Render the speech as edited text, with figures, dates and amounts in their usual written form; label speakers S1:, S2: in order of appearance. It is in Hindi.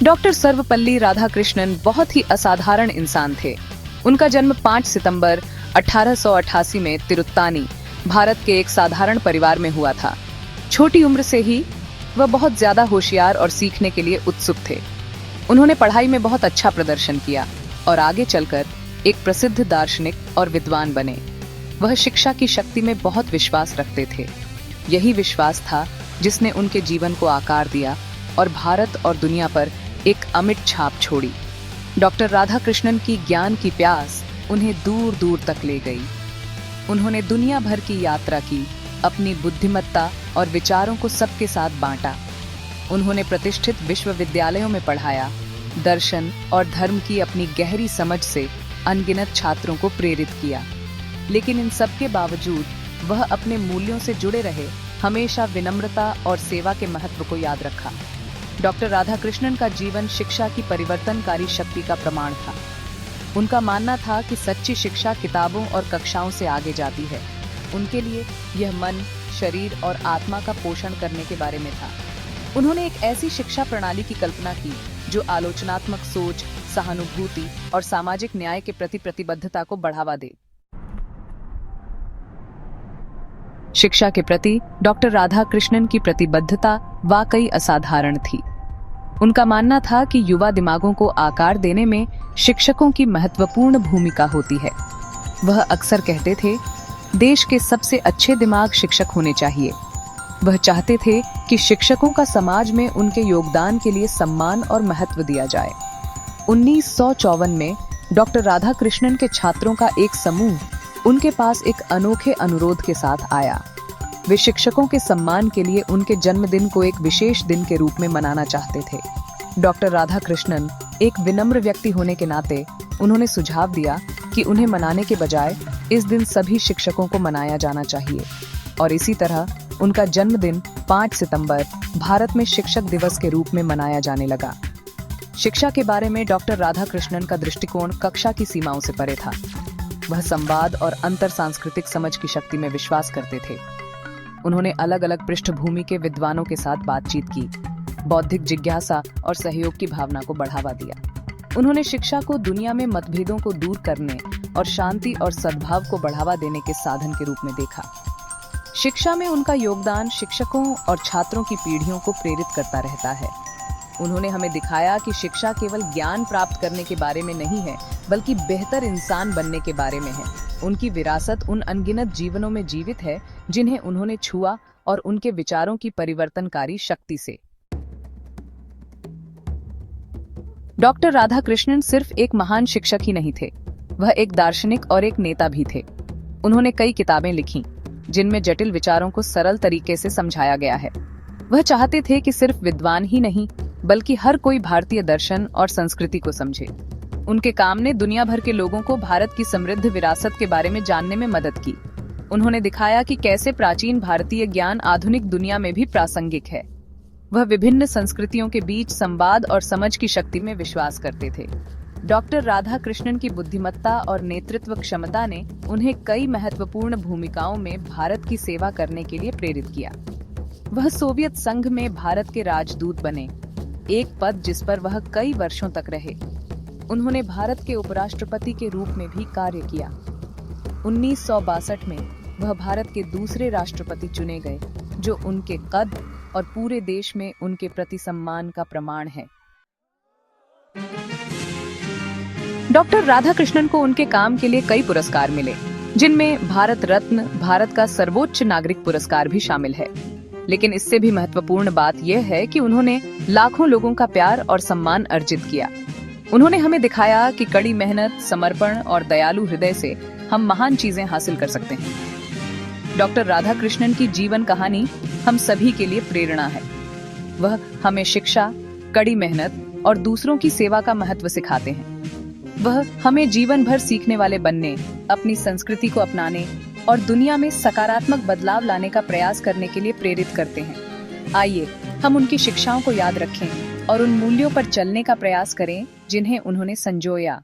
S1: डॉक्टर सर्वपल्ली राधाकृष्णन बहुत ही असाधारण इंसान थे। उनका जन्म 5 सितंबर 1888 में तिरुत्तानी, भारत के एक साधारण परिवार में हुआ था। छोटी उम्र से ही वह बहुत ज्यादा होशियार और सीखने के लिए उत्सुक थे। उन्होंने पढ़ाई में बहुत अच्छा प्रदर्शन किया और आगे चलकर एक प्रसिद्ध दार्शनिक और विद्वान बने। वह शिक्षा की शक्ति में बहुत विश्वास रखते थे। यही विश्वास था जिसने उनके जीवन को आकार दिया और भारत और दुनिया पर एक अमिट छाप छोड़ी। डॉक्टर राधाकृष्णन की ज्ञान की प्यास उन्हें दूर दूर तक ले गई। उन्होंने दुनिया भर की यात्रा की, अपनी बुद्धिमत्ता और विचारों को सबके साथ बांटा। उन्होंने प्रतिष्ठित विश्वविद्यालयों में पढ़ाया। दर्शन और धर्म की अपनी गहरी समझ से अनगिनत छात्रों को प्रेरित किया। लेकिन इन सब के बावजूद वह अपने मूल्यों से जुड़े रहे, हमेशा विनम्रता और सेवा के महत्व को याद रखा। डॉक्टर राधाकृष्णन का जीवन शिक्षा की परिवर्तनकारी शक्ति का प्रमाण था। उनका मानना था कि सच्ची शिक्षा किताबों और कक्षाओं से आगे जाती है। उनके लिए यह मन, शरीर और आत्मा का पोषण करने के बारे में था। उन्होंने एक ऐसी शिक्षा प्रणाली की कल्पना की जो आलोचनात्मक सोच, सहानुभूति और सामाजिक न्याय के प्रति प्रतिबद्धता को बढ़ावा दे। शिक्षा के प्रति डॉक्टर राधाकृष्णन की प्रतिबद्धता वाकई असाधारण थी। उनका मानना था कि युवा दिमागों को आकार देने में शिक्षकों की महत्वपूर्ण भूमिका होती है। वह अक्सर कहते थे, देश के सबसे अच्छे दिमाग शिक्षक होने चाहिए। वह चाहते थे कि शिक्षकों का समाज में उनके योगदान के लिए सम्मान और महत्व दिया जाए। 1954 में डॉक्टर राधाकृष्णन के छात्रों का एक समूह उनके पास एक अनोखे अनुरोध के साथ आया। वे शिक्षकों के सम्मान के लिए उनके जन्मदिन को एक विशेष दिन के रूप में मनाना चाहते थे। डॉक्टर राधाकृष्णन एक विनम्र व्यक्ति होने के नाते उन्होंने सुझाव दिया कि उन्हें मनाने के बजाय इस दिन सभी शिक्षकों को मनाया जाना चाहिए। और इसी तरह उनका जन्मदिन 5 सितंबर भारत में शिक्षक दिवस के रूप में मनाया जाने लगा। शिक्षा के बारे में डॉक्टर राधाकृष्णन का दृष्टिकोण कक्षा की सीमाओं से परे था। वह संवाद और अंतर सांस्कृतिक समझ की शक्ति में विश्वास करते थे। उन्होंने अलग अलग पृष्ठभूमि के विद्वानों के साथ बातचीत की, बौद्धिक जिज्ञासा और सहयोग की भावना को बढ़ावा दिया। उन्होंने शिक्षा को दुनिया में मतभेदों को दूर करने और शांति और सद्भाव को बढ़ावा देने के साधन के रूप में देखा। शिक्षा में उनका योगदान शिक्षकों और छात्रों की पीढ़ियों को प्रेरित करता रहता है। उन्होंने हमें दिखाया कि शिक्षा केवल ज्ञान प्राप्त करने के बारे में नहीं है, बल्कि बेहतर इंसान बनने के बारे में है। उनकी विरासत उन अनगिनत जीवनों में जीवित है जिन्हें उन्होंने छुआ और उनके विचारों की परिवर्तनकारी शक्ति से। डॉक्टर राधाकृष्णन सिर्फ एक महान शिक्षक ही नहीं थे, वह एक दार्शनिक और एक नेता भी थे। उन्होंने कई किताबें लिखी जिनमें जटिल विचारों को सरल तरीके से समझाया गया है। वह चाहते थे कि सिर्फ विद्वान ही नहीं, बल्कि हर कोई भारतीय दर्शन और संस्कृति को समझे। उनके काम ने दुनिया भर के लोगों को भारत की समृद्ध विरासत के बारे में जानने में मदद की। उन्होंने दिखाया कि कैसे प्राचीन भारतीय ज्ञान आधुनिक दुनिया में भी प्रासंगिक है। वह विभिन्न संस्कृतियों के बीच संवाद और समझ की शक्ति में विश्वास करते थे। डॉक्टर राधाकृष्णन की बुद्धिमत्ता और नेतृत्व क्षमता ने उन्हें कई महत्वपूर्ण भूमिकाओं में भारत की सेवा करने के लिए प्रेरित किया। वह सोवियत संघ में भारत के राजदूत बने, एक पद जिस पर वह कई वर्षों तक रहे। उन्होंने भारत के उपराष्ट्रपति के रूप में भी कार्य किया। 1962 में वह भारत के दूसरे राष्ट्रपति चुने गए, जो उनके कद और पूरे देश में उनके प्रति सम्मान का प्रमाण है। डॉक्टर राधाकृष्णन को उनके काम के लिए कई पुरस्कार मिले, जिनमें भारत रत्न, भारत का सर्वोच्च नागरिक पुरस्कार भी शामिल है। लेकिन इससे भी महत्वपूर्ण बात यह है कि उन्होंने लाखों लोगों का प्यार और सम्मान अर्जित किया। उन्होंने हमें दिखाया कि कड़ी मेहनत, समर्पण और दयालु हृदय से हम महान चीजें हासिल कर सकते हैं। डॉक्टर राधाकृष्णन की जीवन कहानी हम सभी के लिए प्रेरणा है। वह हमें शिक्षा, कड़ी मेहनत और दूसरों की सेवा का महत्व सिखाते हैं। वह हमें जीवन भर सीखने वाले बनने, अपनी संस्कृति को अपनाने और दुनिया में सकारात्मक बदलाव लाने का प्रयास करने के लिए प्रेरित करते हैं। आइए हम उनकी शिक्षाओं को याद रखें और उन मूल्यों पर चलने का प्रयास करें जिन्हें उन्होंने संजोया।